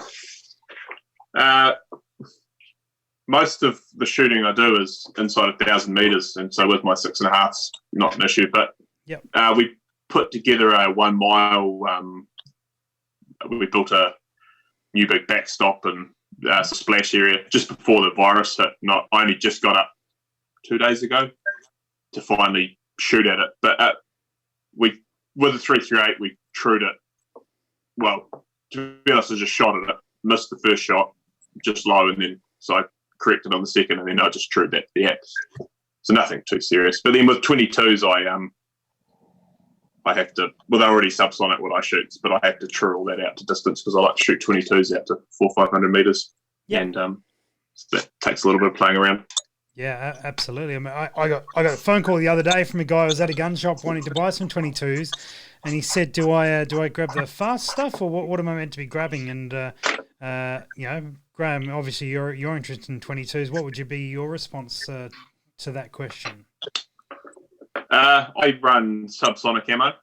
Most of the shooting I do is inside 1,000 meters, and so with my 6.5, not an issue. But we put together a 1 mile. We built a new big backstop and splash area just before the virus hit. I only just got up 2 days ago to finally shoot at it. But with the 338, we trued it. Well, to be honest, I just shot at it, missed the first shot, just low, and then so I corrected on the second, and then I just trued that to the axe. So nothing too serious. But then with 22s, I have to. Well, they're already subsonic what I shoot, but I have to true all that out to distance because I like to shoot 22s out to 400-500 meters. Yeah, and so that takes a little bit of playing around. Yeah, absolutely. I mean, I got a phone call the other day from a guy who was at a gun shop wanting to buy some 22s, and he said, "Do I grab the fast stuff or what am I meant to be grabbing?" And Graeme, obviously you're interested in 22s. What would be your response to that question? I run subsonic ammo.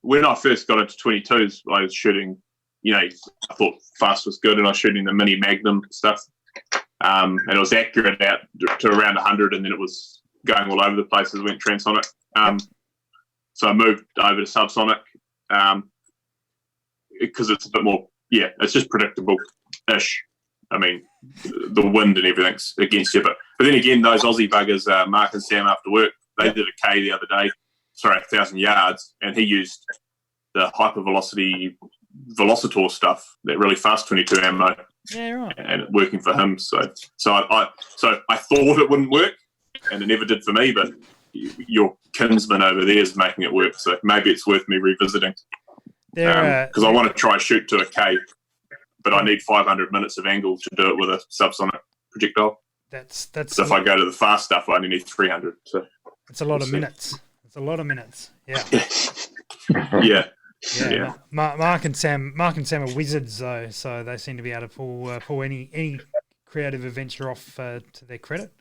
When I first got into 22s, I was shooting. I thought fast was good, and I was shooting the mini Magnum stuff. And it was accurate out to around 100, and then it was going all over the place as it went transonic. So I moved over to subsonic because it's a bit more, it's just predictable-ish. I mean, the wind and everything's against you. But then again, those Aussie buggers, Mark and Sam after work, they did a K the other day, 1,000 yards, and he used the hypervelocity Velocitor stuff, that really fast 22 ammo. Yeah, right. And it working for him. So I thought it wouldn't work, and it never did for me. But your kinsman over there is making it work. So maybe it's worth me revisiting. Because I want to try shoot to a K, but I need 500 minutes of angle to do it with a subsonic projectile. That's. So if I go to the fast stuff, I only need 300. So it's a lot of minutes. It's a lot of minutes. Yeah. Yeah. Yeah. Mark and Sam are wizards though, so they seem to be able to pull any creative adventure off to their credit.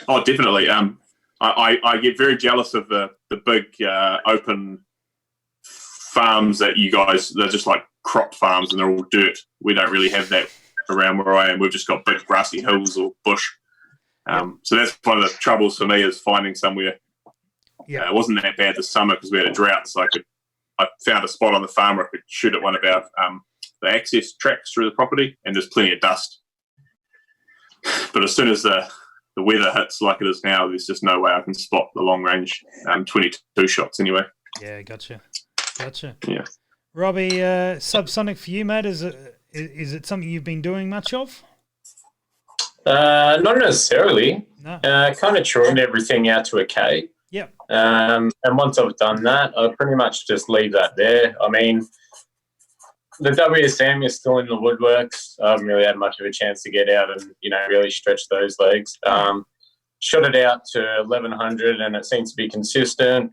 Oh, definitely. I get very jealous of the big open farms that you guys. They're just like crop farms, and they're all dirt. We don't really have that around where I am. We've just got big grassy hills or bush. So that's one of the troubles for me is finding somewhere. Yeah, it wasn't that bad this summer because we had a drought, so I found a spot on the farm where I could shoot at one of our the access tracks through the property, and there's plenty of dust. But as soon as the weather hits like it is now, there's just no way I can spot the long range 22 shots anyway. Yeah, gotcha. Yeah, Robbie, subsonic for you, mate. Is it something you've been doing much of? Not necessarily. No. Kind of trimmed everything out to a K. Yep. And once I've done that, I pretty much just leave that there. I mean, the WSM is still in the woodworks. I haven't really had much of a chance to get out and, really stretch those legs. Shot it out to 1,100 and it seems to be consistent.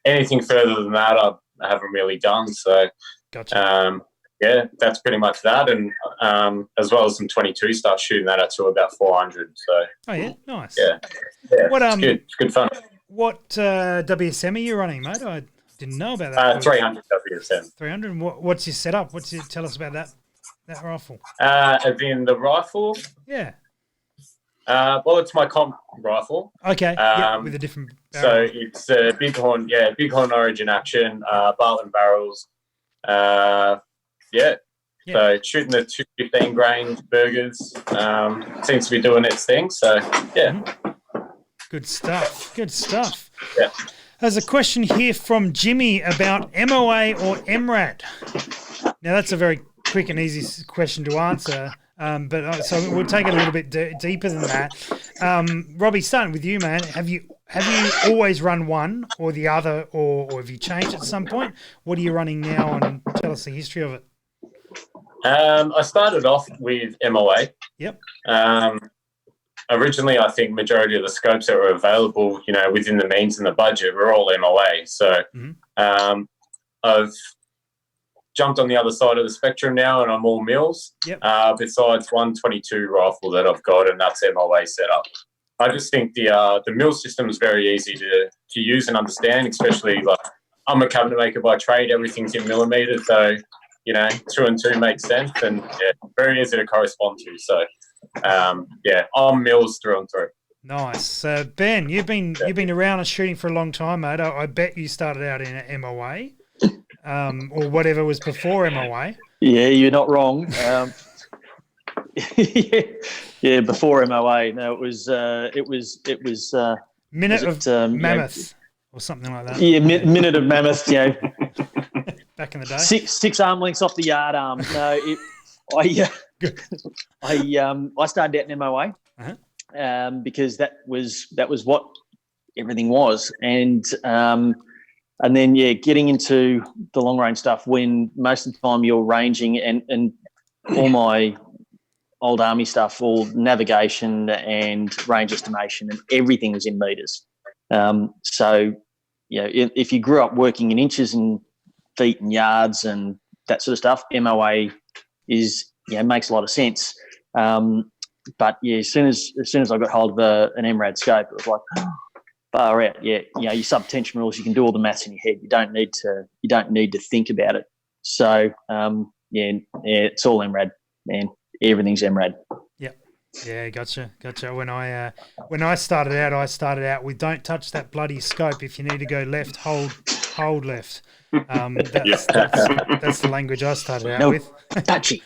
Anything further than that, I haven't really done. So, gotcha. That's pretty much that. And as well as some 22 stuff, shooting that up to about 400. So, oh, yeah, nice. Yeah, it's good. It's good fun. What WSM are you running, mate? I didn't know about that. 300 WSM. 300. What's your setup? Tell us about that rifle? As in the rifle? Yeah. Well, it's my comp rifle. Okay. With a different So barrel. it's a Bighorn Origin Action, Bartlett barrels. So shooting the 215 grain burgers seems to be doing its thing. So yeah. Mm-hmm. Good stuff. Yeah. There's a question here from Jimmy about MOA or MRAD. Now that's a very quick and easy question to answer, but so we'll take it a little bit deeper than that. Robbie, starting with you, man, have you always run one or the other, or have you changed at some point? What are you running now, and tell us the history of it. I started off with MOA. Yep. Originally, I think majority of the scopes that were available, within the means and the budget were all MOA. So I've jumped on the other side of the spectrum now, and I'm all mills. Yep. Besides 122 rifle that I've got, and that's MOA setup. I just think the mill system is very easy to use and understand, especially like I'm a cabinet maker by trade. Everything's in millimeters, so 2 and 2 makes sense, and very easy to correspond to. So I'm mills through and through. Nice. Ben, you've been around and shooting for a long time, mate. I bet you started out in an MOA, or whatever was before MOA. Yeah, you're not wrong. Yeah, before MOA. No, it was Minute of Mammoth or something like that. Yeah, Minute of Mammoth. Back in the day, six arm lengths off the yard arm. No, I started out in MOA because that was what everything was, and then getting into the long range stuff when most of the time you're ranging and all my old army stuff, all navigation and range estimation, and everything was in meters. So if you grew up working in inches and feet and yards and that sort of stuff, MOA is makes a lot of sense. But as soon as I got hold of an MRAD scope, it was like far out. Your sub-tension rules, you can do all the maths in your head. You don't need to think about it. So it's all MRAD, man. Everything's MRAD. Yeah, gotcha. When I started out with don't touch that bloody scope. If you need to go left, hold left. That's the language I started out with. Touchy.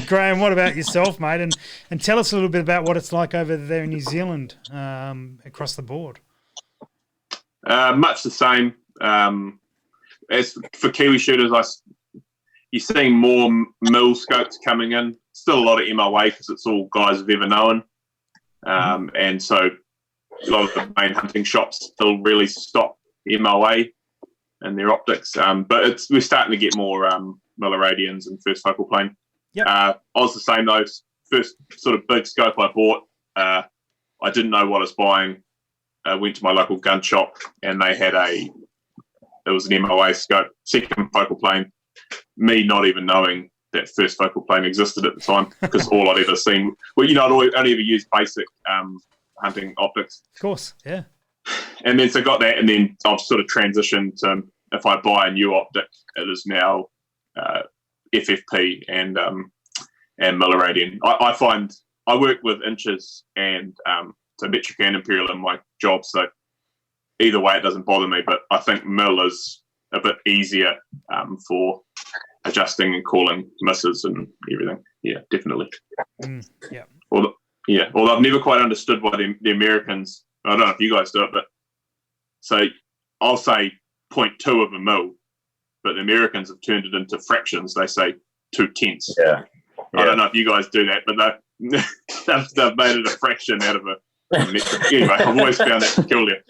Graeme, what about yourself, mate? And tell us a little bit about what it's like over there in New Zealand, across the board. Much the same. As for Kiwi shooters, you're seeing more mill scopes coming in. Still a lot of MOA because it's all guys we've ever known. And so a lot of the main hunting shops still really stock MOA and their optics. But we're starting to get more Milleradians and first focal plane. Yep. I was the same though. First sort of big scope I bought, I didn't know what I was buying. I went to my local gun shop and they had it was an MOA scope, second focal plane. Me not even knowing that first focal plane existed at the time because all I'd ever seen, I'd only ever used basic hunting optics. Of course, yeah. And then so got that, and then I've sort of transitioned to if I buy a new optic, it is now FFP and Milleradian. I find I work with inches and so metric and imperial in my job, so either way it doesn't bother me. But I think Mill is a bit easier for adjusting and calling misses and everything. Yeah, definitely. Yeah. Although I've never quite understood why the Americans, I don't know if you guys do it, but so I'll say 0.2 of a mil, but the Americans have turned it into fractions. They say 2/10. Yeah. I don't know if you guys do that, but they've made it a fraction out of a metric. Anyway, I've always found that peculiar.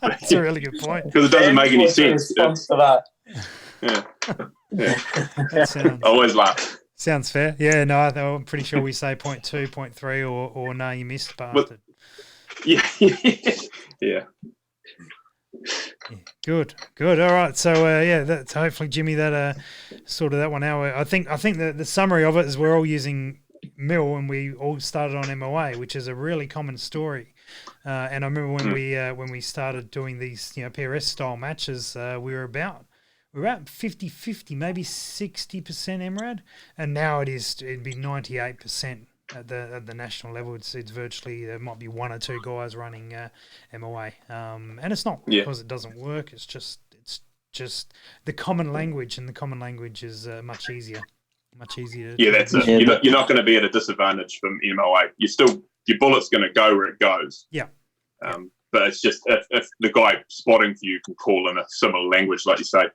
That's a really good point. Because it doesn't make any sense. Response to that. Yeah. That I always laugh. sounds fair. Yeah, no, I'm pretty sure we say 0.2, 0.3, or no, you missed, bastard. Yeah. Yeah. Good. All right. So that's hopefully Jimmy that sorted that one out. I think the summary of it is we're all using Mill and we all started on MOA, which is a really common story. And I remember when we started doing these PRS style matches, we were about 50-50, maybe 60% MRAD, and now it'd be 98%. At the national level, it's virtually there might be one or two guys running MOA, and it's not because it doesn't work. It's just the common language, and the common language is much easier. Yeah, that's it. You're not going to be at a disadvantage from MOA. Your bullet's going to go where it goes. Yeah. But it's just if the guy spotting for you can call in a similar language, like you say,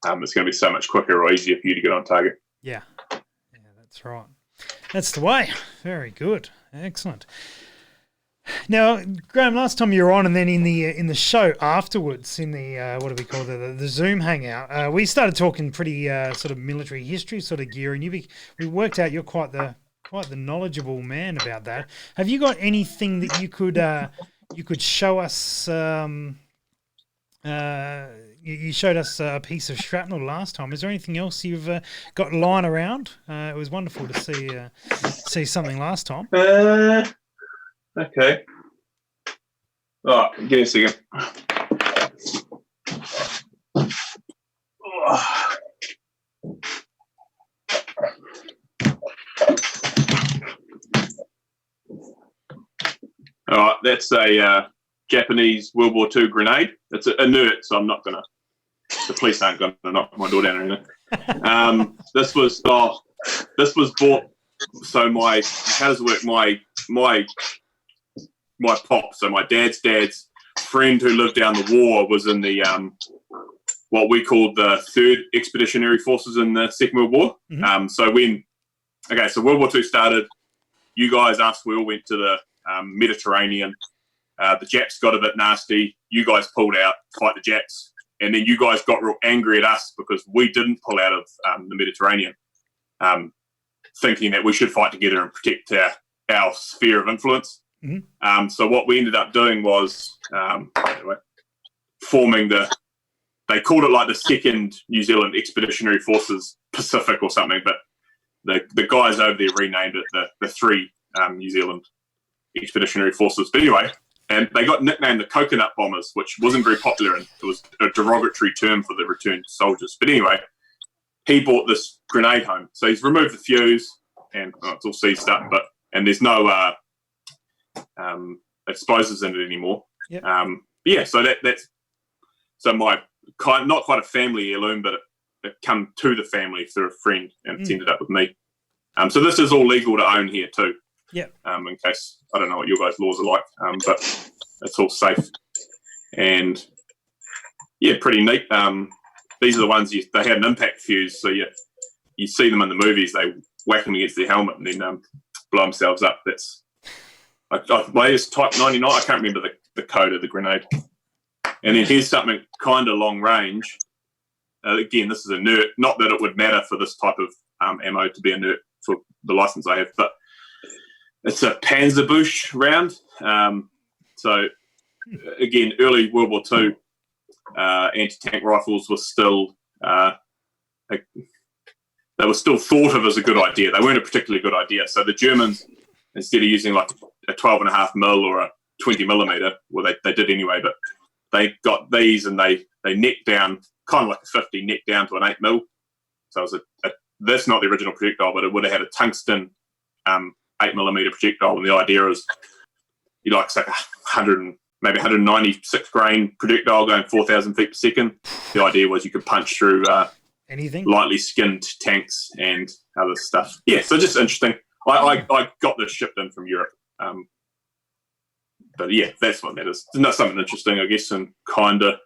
it's going to be so much quicker or easier for you to get on target. Yeah, that's right. That's the way. Very good. Excellent. Now, Graeme, last time you were on, and then in the show afterwards, in the what do we call it, the Zoom hangout, we started talking pretty sort of military history sort of gear, and we worked out you're quite the knowledgeable man about that. Have you got anything that you could show us? you showed us a piece of shrapnel last time. Is there anything else you've got lying around? It was wonderful to see something last time. Okay. Oh, give me a second. All right, that's a Japanese World War II grenade. It's inert, so I'm not gonna. The police aren't gonna knock my door down or anything. This was bought. So how does it work? My pop, so my dad's friend who lived down the war was in the what we called the 3rd Expeditionary Forces in the Second World War. Mm-hmm. So World War II started. You guys, we all went to the Mediterranean. The Japs got a bit nasty. You guys pulled out to fight the Japs, and then you guys got real angry at us because we didn't pull out of the Mediterranean, thinking that we should fight together and protect our sphere of influence. Mm-hmm. So what we ended up doing was forming they called it like the 2nd New Zealand Expeditionary Forces Pacific or something, but the guys over there renamed it the 3 New Zealand Expeditionary Forces. But anyway, and they got nicknamed the Coconut Bombers, which wasn't very popular, and it was a derogatory term for the returned soldiers. But anyway, he brought this grenade home. So he's removed the fuse, and it's all seized up, and there's no explosives in it anymore. Yep. So that's my not quite a family heirloom, but it come to the family through a friend, and it's ended up with me. So this is all legal to own here too. Yeah. In case I don't know what your guys' laws are like, but it's all safe, and pretty neat. These are the ones they had an impact fuse, so you see them in the movies. They whack them against their helmet and then blow themselves up. That's I used Type 99. I can't remember the code of the grenade. And then here's something kind of long range. Again, this is inert. Not that it would matter for this type of ammo to be inert for the license I have, but it's a Panzerbusch round. So again, early World War II anti-tank rifles were still they were still thought of as a good idea. They weren't a particularly good idea. So the Germans, instead of using like a 12.5 mil or a 20 millimeter, well, they did anyway, but they got these and they necked down, kind of like a 50, necked down to an 8 mil. So it was that's not the original projectile, but it would have had a tungsten 8 millimeter projectile. And the idea is it's like 196 grain projectile going 4,000 feet per second. The idea was you could punch through anything, lightly skinned tanks and other stuff. Yeah, so just interesting. I got this shipped in from Europe. But yeah, that's what that is. Not something interesting, I guess, and kind of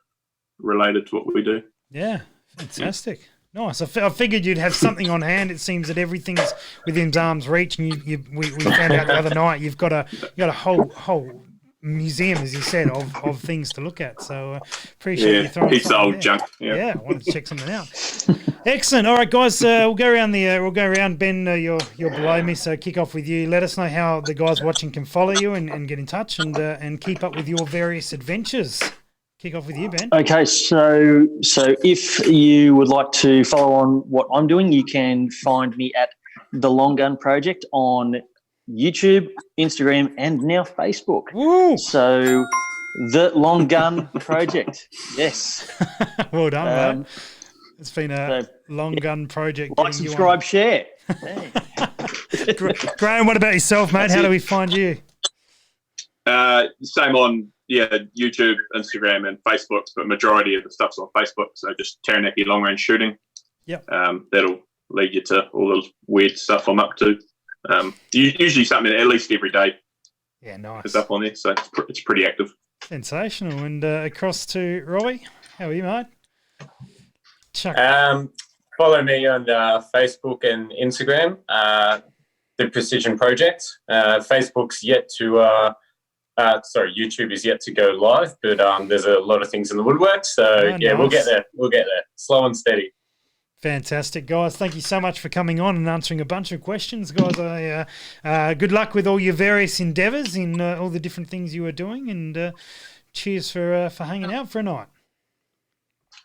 related to what we do. Yeah, fantastic. Nice. I figured you'd have something on hand. It seems that everything's within arm's reach, and we found out the other night you've got a whole museum, as you said, of things to look at. So appreciate you throwing it's something old there. junk. Yeah, I wanted to check something out. Excellent. All right, guys, we'll go around. Ben, you're below me, so kick off with you. Let us know how the guys watching can follow you and get in touch and keep up with your various adventures. Kick off with you, Ben. Okay, so if you would like to follow on what I'm doing, you can find me at The Long Gun Project on YouTube, Instagram, and now Facebook. Woo! So The Long Gun Project, yes. Well done, mate. It's been a long gun project. Like, subscribe, share. Graeme, what about yourself, mate? How do we find you? Same on YouTube, Instagram, and Facebook, but majority of the stuff's on Facebook. So just Taranaki long range shooting. Yep. That'll lead you to all the weird stuff I'm up to. Usually something at least every day. Yeah, nice. Is up on there, so it's pretty active. Sensational. And across to Robbie, how are you, mate? Chuck. Follow me on Facebook and Instagram. The Precision Project. Facebook's yet to. YouTube is yet to go live, but there's a lot of things in the woodwork. So nice. We'll get there. Slow and steady. Fantastic, guys. Thank you so much for coming on and answering a bunch of questions, guys. Good luck with all your various endeavours in all the different things you are doing, and cheers for hanging out for a night.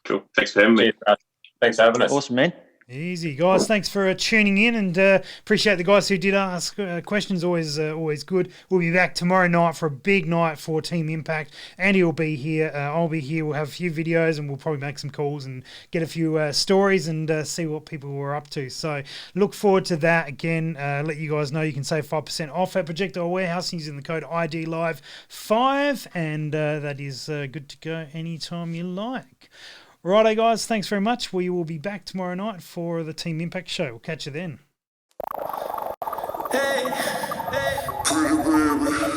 Cool. Thanks for having me. Cheers, bro. Thanks for having us. Awesome, man. Easy, guys. Thanks for tuning in, and appreciate the guys who did ask questions. Always good. We'll be back tomorrow night for a big night for Team Impact. Andy will be here. I'll be here. We'll have a few videos, and we'll probably make some calls and get a few stories and see what people were up to. So look forward to that. Again, let you guys know you can save 5% off at Projectile Warehouse using the code IDLive5, and that is good to go anytime you like. Righto, guys, thanks very much. We will be back tomorrow night for the Team Impact show. We'll catch you then. Hey, pretty baby.